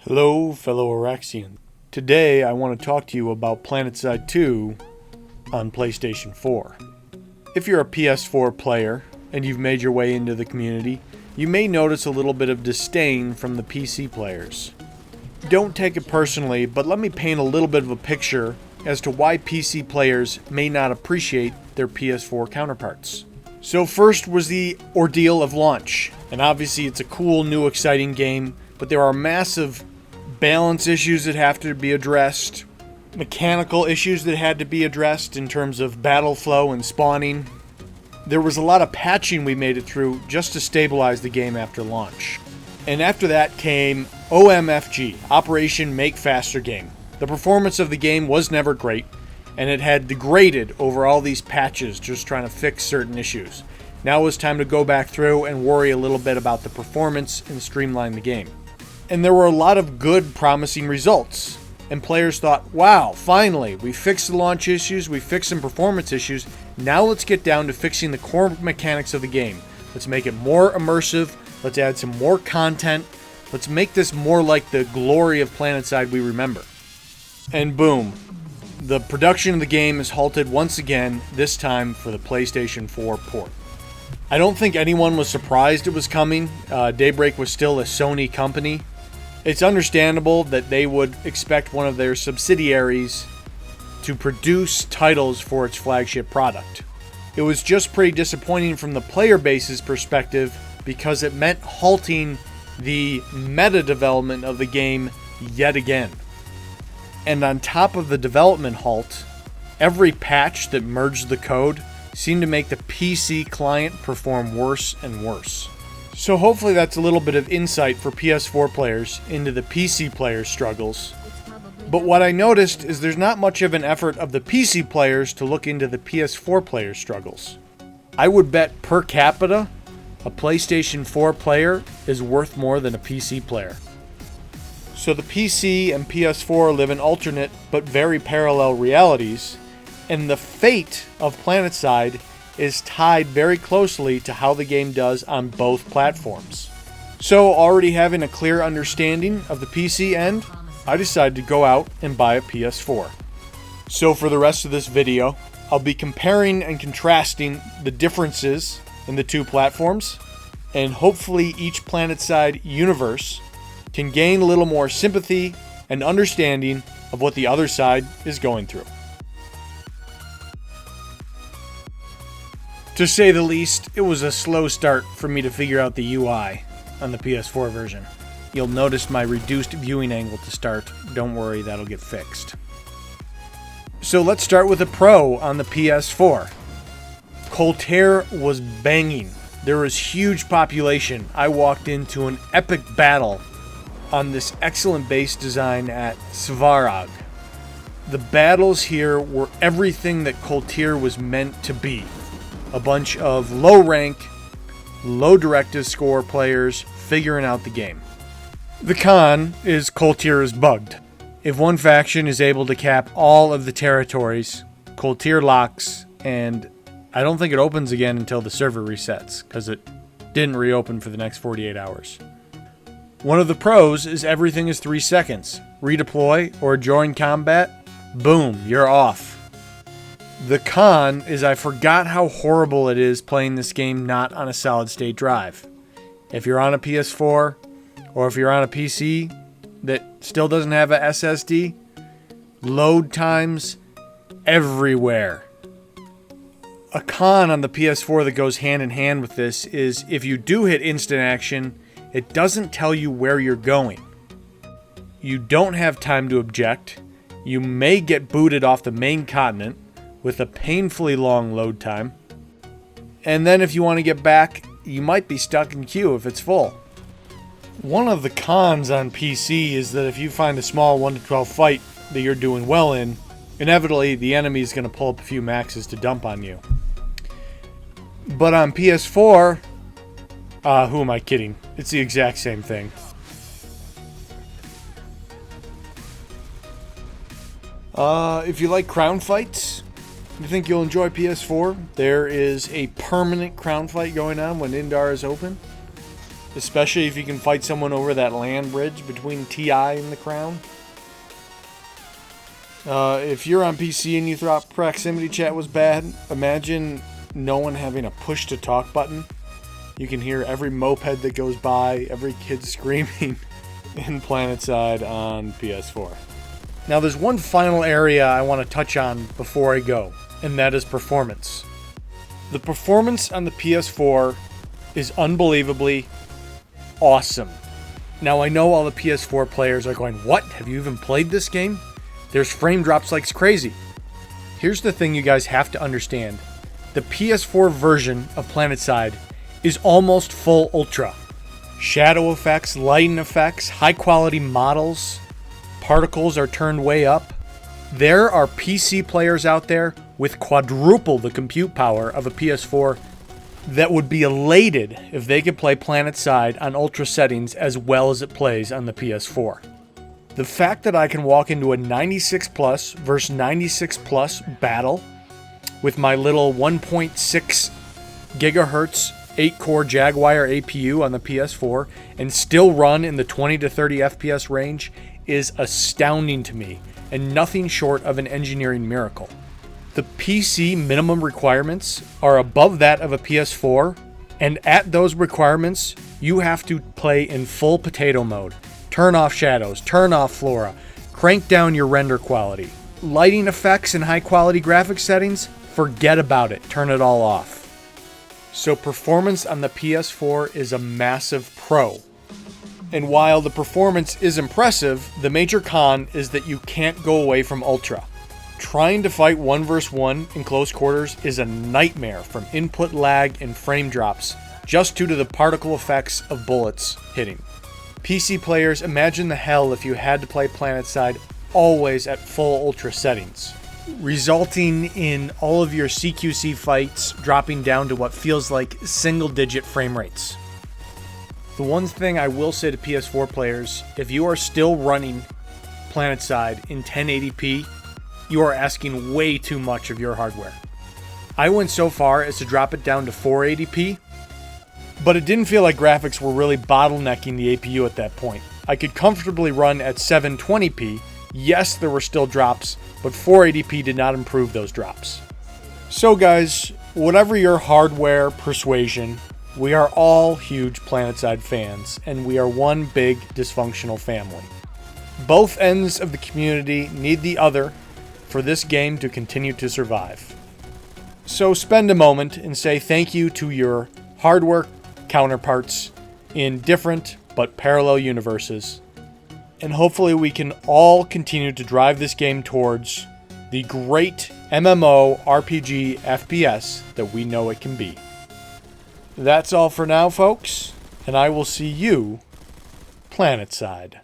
Hello, fellow Araxians. Today I want to talk to you about Planetside 2 on PlayStation 4. If you're a PS4 player and you've made your way into the community, you may notice a little bit of disdain from the PC players. Don't take it personally, but let me paint a little bit of a picture as to why PC players may not appreciate their PS4 counterparts. So first was the ordeal of launch, and obviously it's a cool, new, exciting game, but there are massive balance issues that have to be addressed, mechanical issues that had to be addressed in terms of battle flow and spawning. There was a lot of patching we made it through just to stabilize the game after launch. And after that came OMFG, Operation Make Faster Game. The performance of the game was never great, and it had degraded over all these patches just trying to fix certain issues. Now it was time to go back through and worry a little bit about the performance and streamline the game. And there were a lot of good, promising results. And players thought, wow, finally, we fixed the launch issues, we fixed some performance issues, now let's get down to fixing the core mechanics of the game. Let's make it more immersive, let's add some more content, let's make this more like the glory of Planetside we remember. And boom, the production of the game is halted once again, this time for the PlayStation 4 port. I don't think anyone was surprised it was coming. Daybreak was still a Sony company. It's understandable that they would expect one of their subsidiaries to produce titles for its flagship product. It was just pretty disappointing from the player base's perspective because it meant halting the meta development of the game yet again. And on top of the development halt, every patch that merged the code seemed to make the PC client perform worse and worse. So hopefully that's a little bit of insight for PS4 players into the PC players' struggles. But what I noticed is there's not much of an effort of the PC players to look into the PS4 players' struggles. I would bet per capita, a PlayStation 4 player is worth more than a PC player. So the PC and PS4 live in alternate but very parallel realities, and the fate of Planetside is tied very closely to how the game does on both platforms. So already having a clear understanding of the PC end, I decided to go out and buy a PS4. So for the rest of this video, I'll be comparing and contrasting the differences in the two platforms, and hopefully each Planetside universe can gain a little more sympathy and understanding of what the other side is going through. To say the least, it was a slow start for me to figure out the UI on the PS4 version. You'll notice my reduced viewing angle to start. Don't worry, that'll get fixed. So let's start with a pro on the PS4. Coltair was banging. There was huge population. I walked into an epic battle on this excellent base design at Svarog. The battles here were everything that Coltair was meant to be. A bunch of low rank, low directive score players figuring out the game. The con is Coltair is bugged. If one faction is able to cap all of the territories, Coltair locks, and I don't think it opens again until the server resets, because it didn't reopen for the next 48 hours. One of the pros is everything is 3 seconds. Redeploy or join combat, boom, you're off. The con is I forgot how horrible it is playing this game not on a solid state drive. If you're on a PS4 or if you're on a PC that still doesn't have a SSD, load times everywhere. A con on the PS4 that goes hand in hand with this is if you do hit instant action, it doesn't tell you where you're going. You don't have time to object. You may get booted off the main continent with a painfully long load time. And then if you want to get back, you might be stuck in queue if it's full. One of the cons on PC is that if you find a small 1-12 fight that you're doing well in, inevitably the enemy is going to pull up a few maxes to dump on you. But on PS4, who am I kidding? It's the exact same thing. If you like crown fights, you think you'll enjoy PS4? There is a permanent crown fight going on when Indar is open. especially if you can fight someone over that land bridge between TI and the Crown. If you're on PC and you thought proximity chat was bad, imagine no one having a push-to-talk button. You can hear every moped that goes by, every kid screaming in Planetside on PS4. Now there's one final area I want to touch on before I go, and that is performance. The performance on the PS4 is unbelievably awesome. Now I know all the PS4 players are going, what? Have you even played this game? There's frame drops like crazy. Here's the thing you guys have to understand. The PS4 version of Planetside is almost full ultra. Shadow effects, lighting effects, high quality models, particles are turned way up. There are PC players out there with quadruple the compute power of a PS4 that would be elated if they could play Planetside on ultra settings as well as it plays on the PS4. The fact that I can walk into a 96 plus versus 96 plus battle with my little 1.6 gigahertz 8-core Jaguar APU on the PS4 and still run in the 20 to 30 FPS range is astounding to me and nothing short of an engineering miracle. The PC minimum requirements are above that of a PS4, and at those requirements, you have to play in full potato mode. Turn off shadows, turn off flora, crank down your render quality. Lighting effects and high quality graphics settings, forget about it, turn it all off. So performance on the PS4 is a massive pro. And while the performance is impressive, the major con is that you can't go away from Ultra. Trying to fight 1 vs 1 in close quarters is a nightmare from input lag and frame drops, just due to the particle effects of bullets hitting. PC players, imagine the hell if you had to play Planetside always at full Ultra settings, resulting in all of your CQC fights dropping down to what feels like single-digit frame rates. The one thing I will say to PS4 players, if you are still running Planetside in 1080p, you are asking way too much of your hardware. I went so far as to drop it down to 480p, but it didn't feel like graphics were really bottlenecking the APU at that point. I could comfortably run at 720p. Yes, there were still drops, but 480p did not improve those drops. So guys, whatever your hardware persuasion, we are all huge Planetside fans, and we are one big dysfunctional family. Both ends of the community need the other for this game to continue to survive. So spend a moment and say thank you to your hardware counterparts in different but parallel universes. And hopefully we can all continue to drive this game towards the great MMO RPG FPS that we know it can be. That's all for now, folks, and I will see you Planetside.